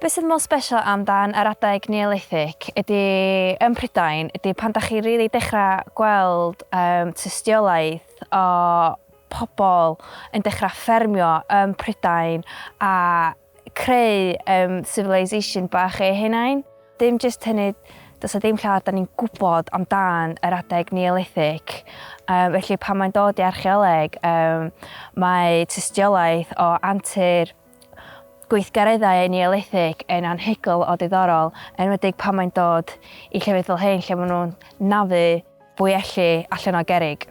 Be sydd mor special amdan yr adeg Neolithic ydy yn Prydain, ydy pan da chi rili dechrau gweld tystiolaeth o pobl yn dechrau ffermio yn Prydain a creu civilisation bach eu hunain. Dim jyst hynny, does a dim llawer da ni'n gwybod amdan yr adeg Neolithic. Felly pan mae'n dod i archeoleg, mae tystiolaeth o antur gweithgareddau Neolithic yn anhygoel o diddorol, enwedig pan mae'n dod i llefydd fel hyn lle maen nhw'n naddu fwy elli allan o gerrig.